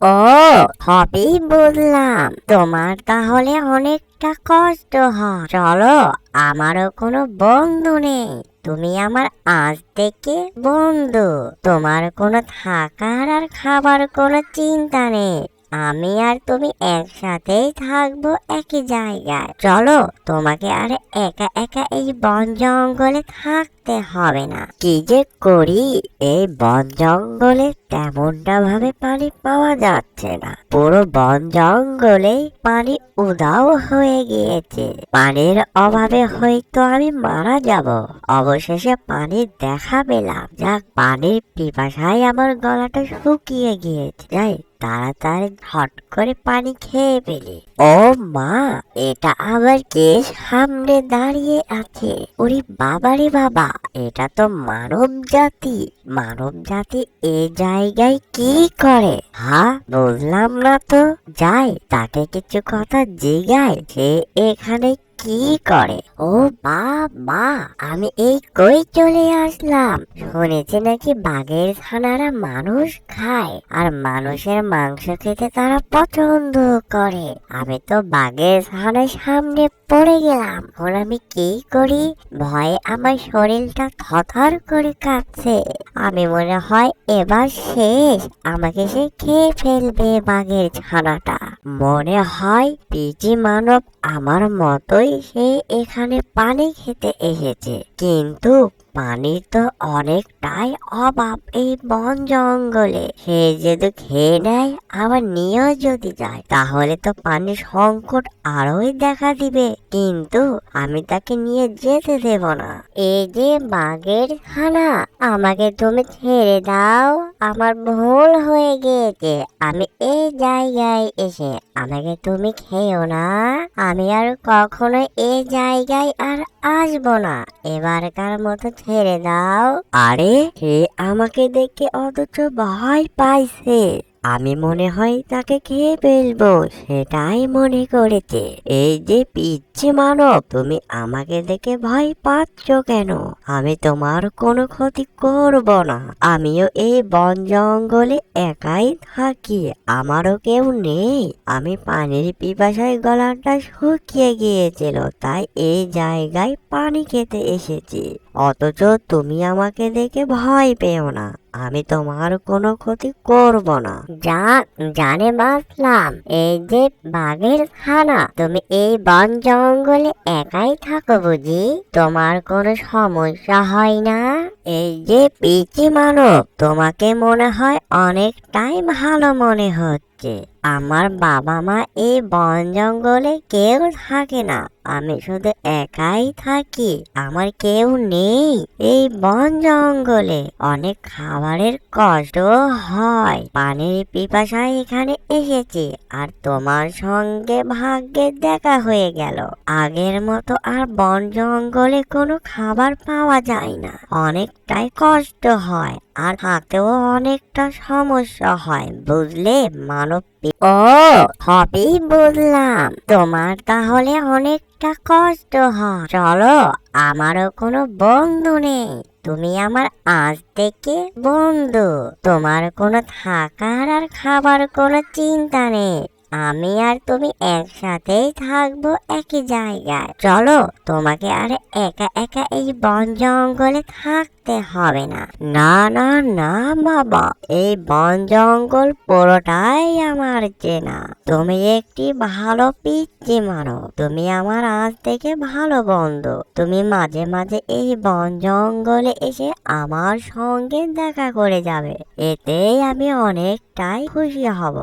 ও, সবই বুঝলাম। তোমার তাহলে অনেকটা কষ্ট হয়। চলো, আমারও কোনো বন্ধু নেই, তুমি আমার আজ থেকে বন্ধু। তোমার কোনো থাকার আর খাবার কোনো চিন্তা নেই। আমি আর তুমি একসাথেই থাকবো একই জায়গায়। চলো, তোমাকে আর একা একা এই বন জঙ্গলে থাকতে হবে না। কি যে করি, এই বন জঙ্গলে তেমনটা ভাবে পানি পাওয়া যাচ্ছে না। পুরো বন জঙ্গলেই পানি উধাও হয়ে গিয়েছে। পানির অভাবে হয়তো আমি মারা যাব। অবশেষে পানির দেখা পেলাম। যাক, পানির পিপাসায় আমার গলাটা শুকিয়ে গিয়েছে। যাই তাড়াতাড়ি হট করে পানি খেয়ে ফেলি। ও মা, এটা আবার কে সামনে দাঁড়িয়ে আছে? ওরে বাবারে বাবা, এটা তো মানব জাতি। মানব জাতি এ জায়গায় কি করে? হ্যাঁ, বুঝলাম না তো। যাই, তাকে কিছু কথা জিগাই, সে এখানে কি করে। ও মা, আমি এই কই চলে আসলাম। শুনেছি নাকি বাঘের ছানারা মানুষ খায়, আর মানুষের মাংস খেতে তারা পছন্দ করে। আমি তো বাঘের ছানার সামনে পড়ে গেলাম। এখন আমি কি করি? ভয়ে আমার শরীরটা থরথর করে কাঁপছে। আমি মনে হয় এবার শেষ, আমাকে সে খেয়ে ফেলবে বাঘের ছানাটা। মনে হয় পিচি মানব আমার মতোই সে এখানে পানি খেতে এসেছে, কিন্তু পানির তো অনেকটাই অভাব এই বন জঙ্গলে। সে যদি খেয়ে নেয় আবার নিয়েও যদি যায়, তাহলে তো পানির সংকট আরোই দেখা দিবে। কিন্তু আমি তাকে নিয়ে যেতে দেব না। এই যে বাঘের ছানা, আমাকে তুমি ছেড়ে দাও। আমার ভুল হয়ে গিয়েছে। আমি এই জায়গায় এসে আমাকে তুমি খেও না। আমি আর কখনো এই জায়গায় আর আসবো না। এবারকার মতো ছেড়ে দাও। আরে, সে আমাকে দেখে অথচ ভয় পাইছে। আমি মনে হয় তাকে খেয়ে ফেলবো, সেটাই মনে করেছে। এই যে পিচ্ছি মানব, তুমি আমাকে দেখে ভয় পাচ্ছ কেন? আমি তোমার কোনো ক্ষতি করব না। আমিও এই বন জঙ্গলে একাই থাকি, আমারও কেউ নেই। আমি পানির পিপাসায় গলাটা শুকিয়ে গিয়েছিল, তাই এই জায়গায় পানি খেতে এসেছি। অথচ তুমি আমাকে দেখে ভয় পেও না, আমি তোমার কোনো ক্ষতি করব না। জানে বাঁচলাম। এই যে বাঘের ছানা, তুমি এই বন জঙ্গলে একাই থাকো বুঝি? তোমার কোনো সমস্যা হয় না? এই যে পিচি মানব, তোমাকে মনে হয় অনেকটাই ভালো মনে হচ্ছে। আমার বাবা মা এই বন জঙ্গলে কেউ থাকে না, আমি শুধু একাই থাকি। আমার কেউ নেই এই বন জঙ্গলে। অনেক খাবারের কষ্ট হয়, পানির পিপাসায় এখানে এসেছি, আর তোমার সঙ্গে ভাগ্যের দেখা হয়ে গেল। আগের মতো আর বন জঙ্গলে কোনো খাবার পাওয়া যায় না, অনেকটাই কষ্ট হয়, আর হাতেও অনেকটা সমস্যা হয়, বুঝলে মানব? ও, সবই বুঝলাম। তোমার তাহলে অনেকটা কষ্ট হয়। চলো, আমারও কোনো বন্ধু নেই, তুমি আমার আজ থেকে বন্ধু। তোমার কোনো থাকার আর খাবার কোনো চিন্তা নেই। আমি আর তুমি একসাথেই থাকবো একই জায়গায়। চলো, তোমাকে আর একা একা এই বন জঙ্গলে থাকতে হবে না। না না না বাবা, এই বন জঙ্গল পুরোটাই আমার চেনা। তুমি একটি ভালো পিচ্চি মানো, তুমি আমার আজ থেকে ভালো বন্ধু। তুমি মাঝে মাঝে এই বন জঙ্গলে এসে আমার সঙ্গে দেখা করে যাবে, এতেই আমি অনেকটাই খুশি হব।